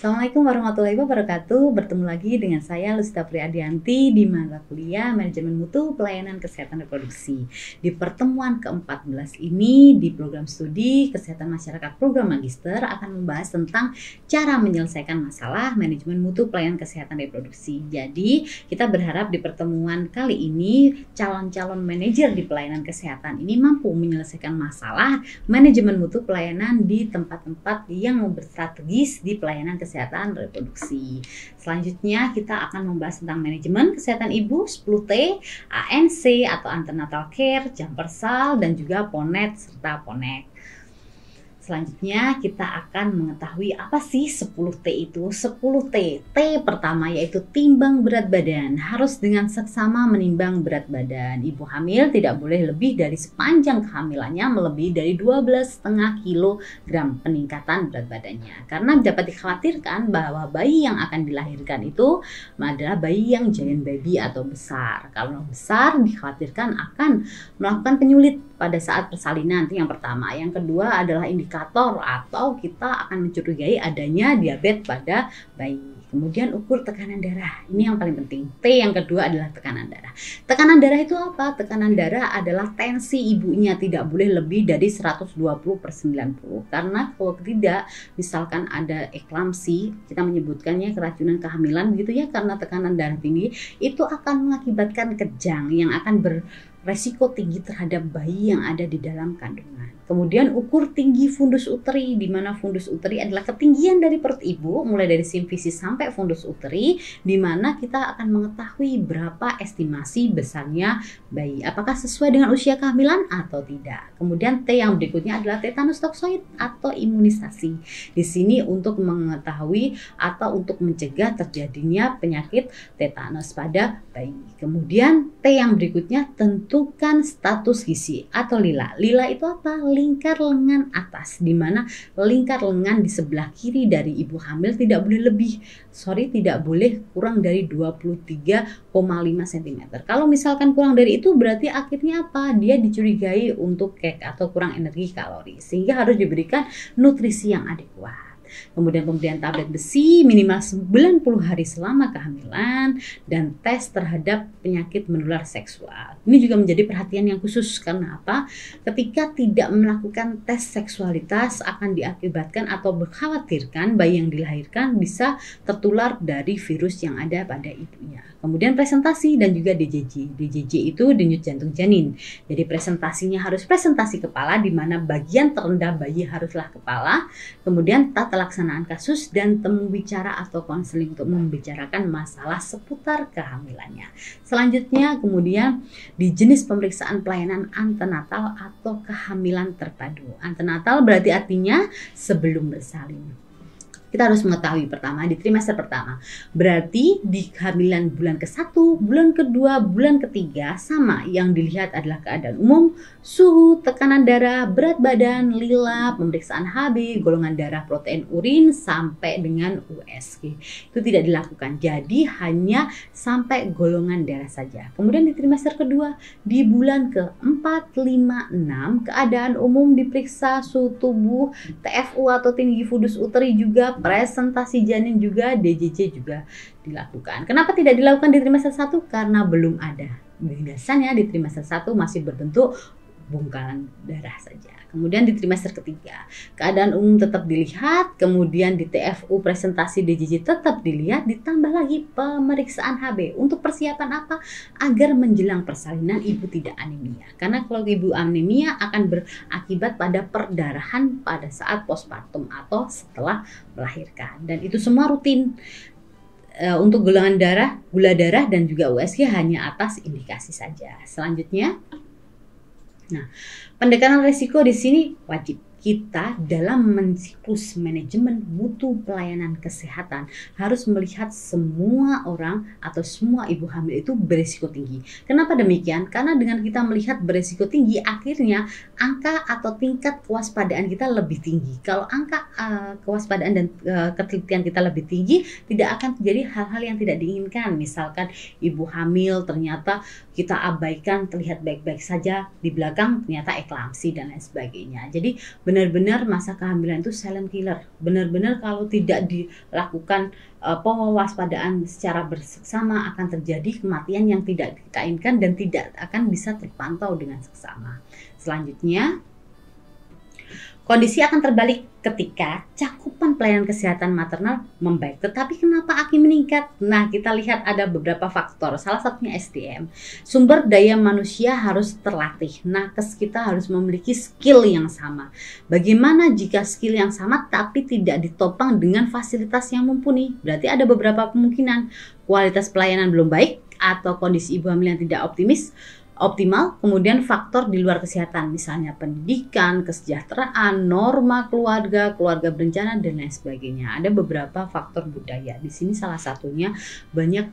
Assalamualaikum warahmatullahi wabarakatuh. Bertemu lagi dengan saya Lusita Priadianti di mata kuliah Manajemen Mutu Pelayanan Kesehatan Reproduksi. Di pertemuan ke-14 ini di program studi Kesehatan Masyarakat Program Magister akan membahas tentang cara menyelesaikan masalah manajemen mutu pelayanan kesehatan reproduksi. Jadi, kita berharap di pertemuan kali ini calon-calon manajer di pelayanan kesehatan ini mampu menyelesaikan masalah manajemen mutu pelayanan di tempat-tempat yang berstrategis di pelayanan kesehatan reproduksi. Selanjutnya kita akan membahas tentang manajemen kesehatan ibu 10T, ANC atau antenatal care, jampersal, dan juga PONET serta PONEC. Selanjutnya kita akan mengetahui apa sih 10T itu. 10T, T pertama yaitu timbang berat badan. Harus dengan seksama menimbang berat badan. Ibu hamil tidak boleh lebih dari sepanjang kehamilannya melebihi dari 12,5 kg peningkatan berat badannya. Karena dapat dikhawatirkan bahwa bayi yang akan dilahirkan itu adalah bayi yang giant baby atau besar. Kalau besar dikhawatirkan akan melakukan penyulit pada saat persalinan, itu yang pertama. Yang kedua adalah indikator atau kita akan mencurigai adanya diabetes pada bayi. Kemudian ukur tekanan darah, ini yang paling penting. T yang kedua adalah tekanan darah. Tekanan darah itu apa? Tekanan darah adalah tensi ibunya tidak boleh lebih dari 120/90. Karena kalau tidak, misalkan ada eklamsi, kita menyebutkannya keracunan kehamilan begitu ya, karena tekanan darah tinggi itu akan mengakibatkan kejang yang akan beresiko tinggi terhadap bayi yang ada di dalam kandungan. Kemudian ukur tinggi fundus uteri, di mana fundus uteri adalah ketinggian dari perut ibu mulai dari simfisis sampai fundus uteri, di mana kita akan mengetahui berapa estimasi besarnya bayi, apakah sesuai dengan usia kehamilan atau tidak. Kemudian T yang berikutnya adalah tetanus toksoid atau imunisasi. Di sini untuk mengetahui atau untuk mencegah terjadinya penyakit tetanus pada bayi. Kemudian T yang berikutnya tentukan status gizi atau lila. Lila itu apa? Lingkar lengan atas, di mana lingkar lengan di sebelah kiri dari ibu hamil tidak boleh kurang dari 23,5 cm. Kalau misalkan kurang dari itu berarti akhirnya apa? Dia dicurigai untuk kek atau kurang energi kalori, sehingga harus diberikan nutrisi yang adekuat. Kemudian pemberian tablet besi minimal 90 hari selama kehamilan, dan tes terhadap penyakit menular seksual. Ini juga menjadi perhatian yang khusus karena apa? Ketika tidak melakukan tes seksualitas akan diakibatkan atau mengkhawatirkan bayi yang dilahirkan bisa tertular dari virus yang ada pada ibunya. Kemudian presentasi dan juga DJJ. DJJ itu denyut jantung janin. Jadi presentasinya harus presentasi kepala, di mana bagian terendah bayi haruslah kepala. Kemudian tata pelaksanaan kasus dan temu bicara atau konseling untuk membicarakan masalah seputar kehamilannya. Selanjutnya kemudian di jenis pemeriksaan pelayanan antenatal atau kehamilan terpadu. Antenatal berarti artinya sebelum bersalin. Kita harus mengetahui pertama di trimester pertama, berarti di kehamilan bulan ke-1, bulan kedua, bulan ketiga sama, yang dilihat adalah keadaan umum, suhu, tekanan darah, berat badan, lila, pemeriksaan HB, golongan darah, protein urin, sampai dengan USG. Itu tidak dilakukan, jadi hanya sampai golongan darah saja. Kemudian di trimester kedua, di bulan ke-4, 5, 6, keadaan umum diperiksa, suhu tubuh, TFU atau tinggi fundus uteri juga, presentasi janin juga, DJJ juga dilakukan. Kenapa tidak dilakukan di trimester 1? Karena belum ada. Biasanya di trimester 1 masih berbentuk bongkahan darah saja. Kemudian di trimester ketiga, keadaan umum tetap dilihat, kemudian di TFU presentasi DJJ tetap dilihat, ditambah lagi pemeriksaan HB. Untuk persiapan apa? Agar menjelang persalinan ibu tidak anemia. Karena kalau ibu anemia akan berakibat pada perdarahan pada saat postpartum atau setelah melahirkan. Dan itu semua rutin. Untuk golongan darah, gula darah, dan juga USG hanya atas indikasi saja. Selanjutnya, nah, pendekatan risiko di sini wajib. Kita dalam mensiklus manajemen mutu pelayanan kesehatan harus melihat semua orang atau semua ibu hamil itu berisiko tinggi. Kenapa demikian? Karena dengan kita melihat berisiko tinggi, akhirnya angka atau tingkat kewaspadaan kita lebih tinggi. Kalau angka kewaspadaan dan ketelitian kita lebih tinggi, tidak akan terjadi hal-hal yang tidak diinginkan. Misalkan ibu hamil ternyata kita abaikan, terlihat baik-baik saja, di belakang ternyata eklamsi dan lain sebagainya. Jadi benar-benar masa kehamilan itu silent killer. Benar-benar kalau tidak dilakukan pewaspadaan secara bersama akan terjadi kematian yang tidak kita inginkan dan tidak akan bisa terpantau dengan seksama. Selanjutnya, kondisi akan terbalik ketika cakupan pelayanan kesehatan maternal membaik. Tetapi kenapa AKI meningkat? Nah, kita lihat ada beberapa faktor. Salah satunya SDM. Sumber daya manusia harus terlatih. Nakes kita harus memiliki skill yang sama. Bagaimana jika skill yang sama tapi tidak ditopang dengan fasilitas yang mumpuni? Berarti ada beberapa kemungkinan. Kualitas pelayanan belum baik atau kondisi ibu hamil yang tidak optimal, kemudian faktor di luar kesehatan, misalnya pendidikan, kesejahteraan, norma keluarga, keluarga berencana, dan lain sebagainya. Ada beberapa faktor budaya. Di sini salah satunya banyak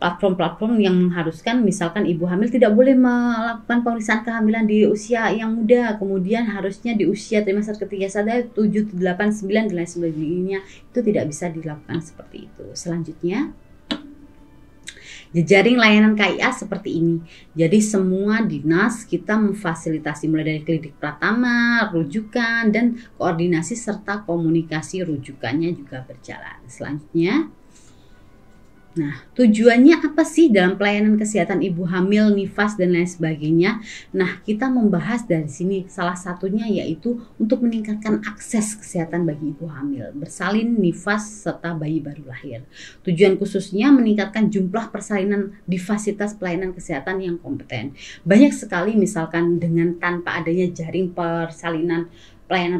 platform-platform yang mengharuskan misalkan ibu hamil tidak boleh melakukan pemeriksaan kehamilan di usia yang muda, kemudian harusnya di usia trimester ketiga saja 7, 8, 9, dan lain sebagainya. Itu tidak bisa dilakukan seperti itu. Selanjutnya, jejaring layanan KIA seperti ini. Jadi semua dinas kita memfasilitasi mulai dari klinik pratama, rujukan, dan koordinasi serta komunikasi rujukannya juga berjalan. Selanjutnya, nah, tujuannya apa sih dalam pelayanan kesehatan ibu hamil, nifas, dan lain sebagainya? Nah, kita membahas dari sini salah satunya yaitu untuk meningkatkan akses kesehatan bagi ibu hamil, bersalin, nifas, serta bayi baru lahir. Tujuan khususnya meningkatkan jumlah persalinan di fasilitas pelayanan kesehatan yang kompeten. Banyak sekali misalkan dengan tanpa adanya jaring pelayanan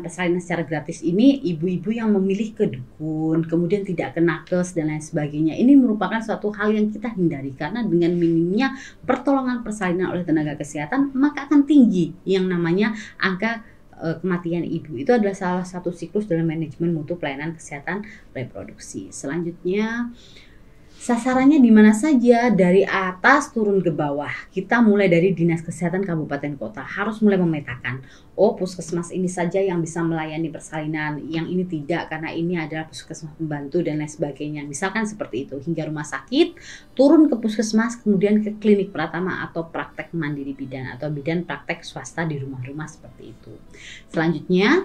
persalinan secara gratis ini, ibu-ibu yang memilih ke dukun, kemudian tidak ke nakes dan lain sebagainya. Ini merupakan suatu hal yang kita hindari karena dengan minimnya pertolongan persalinan oleh tenaga kesehatan, maka akan tinggi yang namanya angka kematian ibu. Itu adalah salah satu siklus dalam manajemen mutu pelayanan kesehatan reproduksi. Selanjutnya, sasarannya di mana saja, dari atas turun ke bawah. Kita mulai dari Dinas Kesehatan Kabupaten Kota, harus mulai memetakan. Oh, puskesmas ini saja yang bisa melayani persalinan, yang ini tidak karena ini adalah puskesmas pembantu dan lain sebagainya. Misalkan seperti itu, hingga rumah sakit, turun ke puskesmas, kemudian ke klinik pratama atau praktek mandiri bidan atau bidan praktek swasta di rumah-rumah seperti itu. Selanjutnya,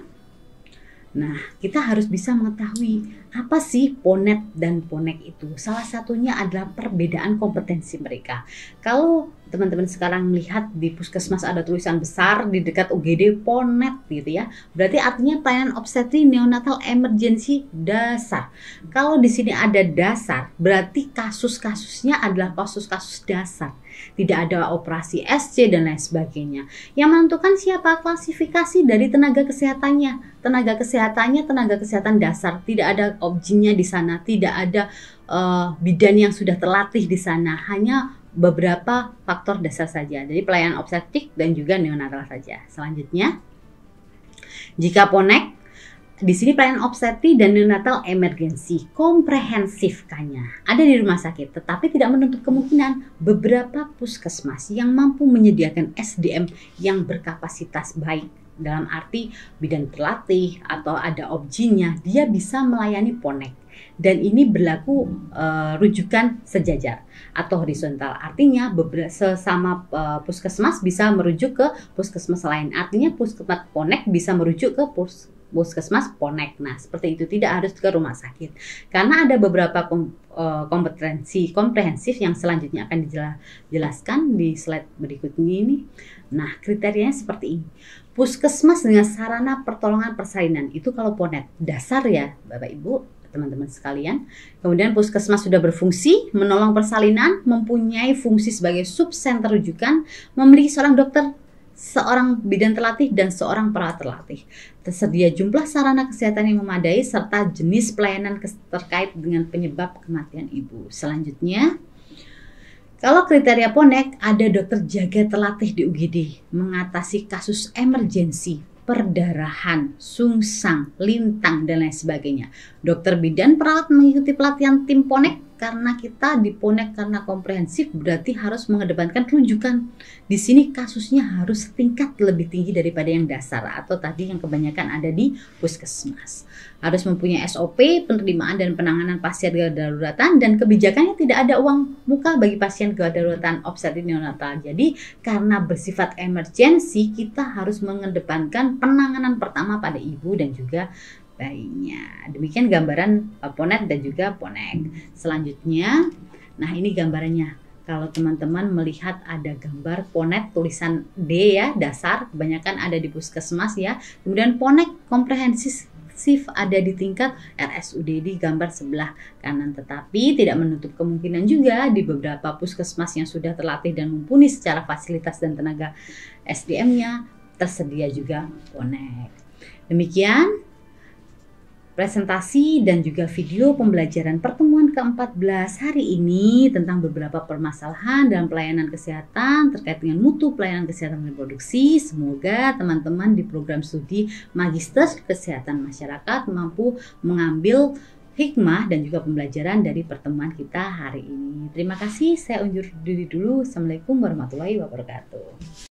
nah, kita harus bisa mengetahui apa sih PONET dan PONEK itu. Salah satunya adalah perbedaan kompetensi mereka. Kalau teman-teman sekarang melihat di puskesmas ada tulisan besar di dekat UGD PONET gitu ya, berarti artinya pelayanan obstetri neonatal emergency dasar. Kalau di sini ada dasar, berarti kasus-kasusnya adalah kasus-kasus dasar. Tidak ada operasi SC dan lain sebagainya. Yang menentukan siapa klasifikasi dari tenaga kesehatannya. Tenaga kesehatan dasar. Tidak ada objinnya di sana. Tidak ada bidan yang sudah terlatih di sana. Hanya beberapa faktor dasar saja. Jadi pelayanan obstetrik dan juga neonatal saja. Selanjutnya, jika PONEK, di sini pelayanan obstetri dan neonatal emergensi komprehensif ada di rumah sakit, tetapi tidak menutup kemungkinan beberapa puskesmas yang mampu menyediakan SDM yang berkapasitas baik. Dalam arti bidan terlatih atau ada objinnya, dia bisa melayani PONEK. Dan ini berlaku rujukan sejajar atau horizontal. Artinya sesama puskesmas bisa merujuk ke puskesmas lain. Artinya puskesmas PONEK bisa merujuk ke puskesmas PONEK. Nah, seperti itu, tidak harus ke rumah sakit. Karena ada beberapa kompetensi komprehensif yang selanjutnya akan dijelaskan di slide berikutnya ini. Nah, kriterianya seperti ini. Puskesmas dengan sarana pertolongan persalinan, itu kalau PONEK dasar ya, Bapak Ibu, teman-teman sekalian. Kemudian puskesmas sudah berfungsi menolong persalinan, mempunyai fungsi sebagai subcenter rujukan, memiliki seorang dokter, seorang bidan terlatih, dan seorang perawat terlatih. Tersedia jumlah sarana kesehatan yang memadai serta jenis pelayanan terkait dengan penyebab kematian ibu. Selanjutnya, kalau kriteria PONEK, ada dokter jaga terlatih di UGD mengatasi kasus emergensi, perdarahan, sungsang, lintang, dan lain sebagainya. Dokter bidan perawat mengikuti pelatihan tim PONEK karena kita di Ponek karena komprehensif berarti harus mengedepankan rujukan. Di sini kasusnya harus tingkat lebih tinggi daripada yang dasar atau tadi yang kebanyakan ada di puskesmas. Harus mempunyai SOP penerimaan dan penanganan pasien kedaruratan dan kebijakannya tidak ada uang muka bagi pasien kedaruratan obstetrik neonatal. Jadi karena bersifat emergensi kita harus mengedepankan penanganan pertama pada ibu dan juga bayinya. Demikian gambaran Ponet dan juga Ponek. Selanjutnya, nah ini gambarannya. Kalau teman-teman melihat ada gambar Ponet tulisan D ya, dasar, kebanyakan ada di puskesmas ya. Kemudian Ponek komprehensif ada di tingkat RSUD di gambar sebelah kanan, tetapi tidak menutup kemungkinan juga di beberapa puskesmas yang sudah terlatih dan mumpuni secara fasilitas dan tenaga SDM-nya tersedia juga Ponek. Demikian presentasi dan juga video pembelajaran pertemuan ke-14 hari ini tentang beberapa permasalahan dalam pelayanan kesehatan terkait dengan mutu pelayanan kesehatan reproduksi. Semoga teman-teman di program studi Magister Kesehatan Masyarakat mampu mengambil hikmah dan juga pembelajaran dari pertemuan kita hari ini. Terima kasih, saya undur diri dulu. Assalamualaikum warahmatullahi wabarakatuh.